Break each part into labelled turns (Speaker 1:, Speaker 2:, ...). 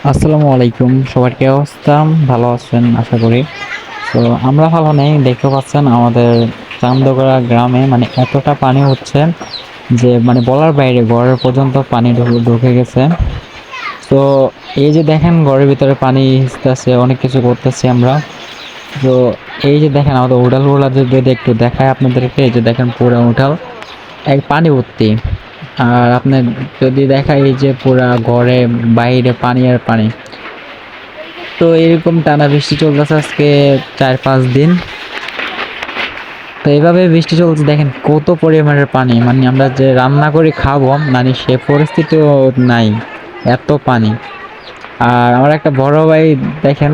Speaker 1: আসসালামু আলাইকুম, সবার কি অবস্থা? ভালো আছেন আশা করি। তো আমরা ভালো নেই, দেখতে পাচ্ছেন আমাদের চান্দগড়া গ্রামে মানে এতটা পানি হচ্ছে যে মানে বলার বাইরে, ঘরের পর্যন্ত পানি ঢুকে গেছে। তো এই যে দেখেন ঘরের ভিতরে পানি আসতেছে, অনেক কিছু করতেছি আমরা। তো এই যে দেখেন আমাদের উড়ালগুলা যদি একটু দেখায় আপনাদেরকে, এই যে দেখেন পুরো উঠাল এক পানি ভর্তি। আর আপনার যদি দেখায় এই যে পুরা ঘরে বাইরে পানি আর পানি। তো এরকম টানা বৃষ্টি চলতেছে আজকে 4-5 দিন। তো এইভাবে বৃষ্টি চলছে, দেখেন কত পরিমাণের পানি, মানে আমরা যে রান্না করে খাবো মানে সে পরিস্থিতিও নাই, এত পানি। আর আমার একটা বড় ভাই দেখেন,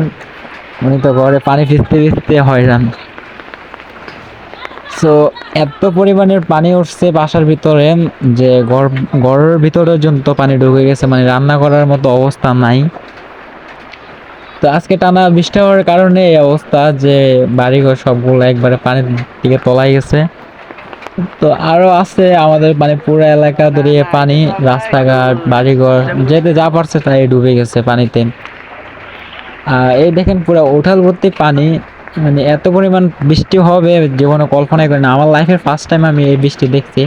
Speaker 1: উনি তো ঘরে পানি ভিজতে ভিজতে হয়রান। সো এত পরিমাণের পানি উঠছে বাসার ভিতরে যে ঘরের ভিতরে পর্যন্ত পানি ঢুকে গেছে, মানে রান্না করার মতো অবস্থা নাই। তো আজকে টানা বৃষ্টি হওয়ার কারণে এই অবস্থা যে বাড়িঘর সবগুলো একবারে পানির দিকে তলায় গেছে। তো আরো আছে আমাদের মানে পুরো এলাকা ধরিয়ে পানি, রাস্তাঘাট বাড়িঘর যেতে যা পারছে তাই ডুবে গেছে পানিতে। এই দেখেন পুরো উঠাল ভর্তি পানি, মানে এত পরিমাণ বৃষ্টি হবে জীবনে কল্পনাই করি না। আমার লাইফের ফার্স্ট টাইম আমি এই বৃষ্টি দেখছি।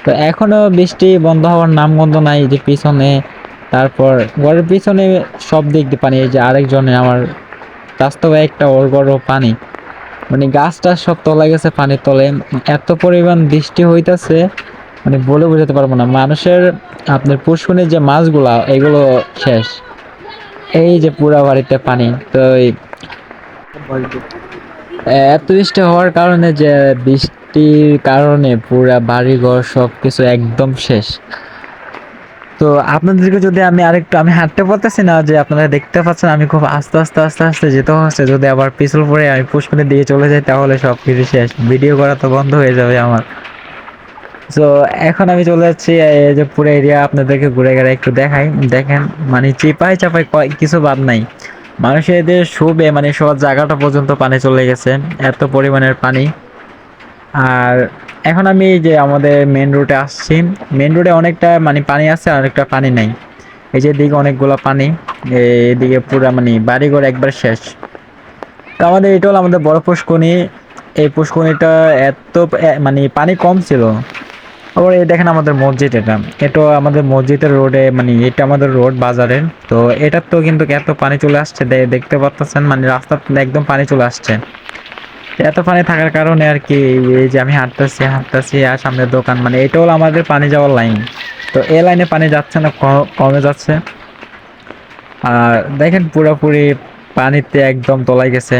Speaker 1: তো এখনো বৃষ্টি বন্ধ হওয়ার নামগন্ধ নাই। যে পিছনে, তারপর ঘরের পিছনে সব দিক দিয়ে পানি। এই যে আরেকজনে আমার স্বাস্থ্য একটা ওর বড় পানি, মানে গাছ টাছ সব তলা গেছে পানির তলে। এত পরিমাণ বৃষ্টি হইতাছে মানে বলে বোঝাতে পারবো না। মানুষের আপনার পুষ্করিণীর যে মাছগুলা এগুলো শেষ। এই যে পুরা বাড়িতে পানি। তো এত বৃষ্টি হওয়ার কারণে, যে বৃষ্টির কারণে পুরা বাড়িঘর সবকিছু একদম শেষ। তো আপনাদেরকে যদি আমি আরেকটু, আমি হাঁটতে পারতেছি না, যে আপনারা দেখতে পাচ্ছেন আমি খুব আস্তে আস্তে আস্তে আস্তে যেতে হচ্ছে। যদি আবার পিছল পরে আমি পুষ্করিণীর দিকে চলে যাই তাহলে সব কিছু শেষ, ভিডিও করা তো বন্ধ হয়ে যাবে আমার। তো এখন আমি চলে যাচ্ছি এই যে পুরো এরিয়া আপনাদেরকে ঘুরে ঘুরে একটু দেখাই। দেখেন মানে চিপাই চাপাই কিছু বাদ নাই। মানুষের এদের শুবে মানে সব জায়গাটা পর্যন্ত পানি চলে গেছে, এত পরিমাণের পানি। আর এখন আমি এই যে আমাদের মেন রোডে আসছি। মেন রোডে অনেকটা মানে পানি আছে আর অনেকটা পানি নাই। এই যে এদিকে অনেকগুলো পানি, এদিকে পুরা মানে বাড়িঘর একবার শেষ। তো আমাদের এটা হলো আমাদের বড় পুষ্করণী। এই পুষ্করণীটা এত মানে পানি কম ছিল। আবার এই দেখেন আমাদের মসজিদ, এটা আমাদের মসজিদের রোডে, মানে এটা আমাদের রোড বাজারের। তো এটার তো কিন্তু এত পানি চলে আসছে, দেখতে পাচ্ছেন মানে রাস্তা একদম পানি চলে আসছে। এত পানি থাকার কারণে আর কি এই যে আমি হাঁটতেছি হাঁটতেছি আর সামনের দোকান, মানে এটা হলো আমাদের পানি যাওয়ার লাইন। তো এই লাইনে পানি যাচ্ছে না, কমে যাচ্ছে। আর দেখেন পুরোপুরি পানিতে একদম তলায় গেছে।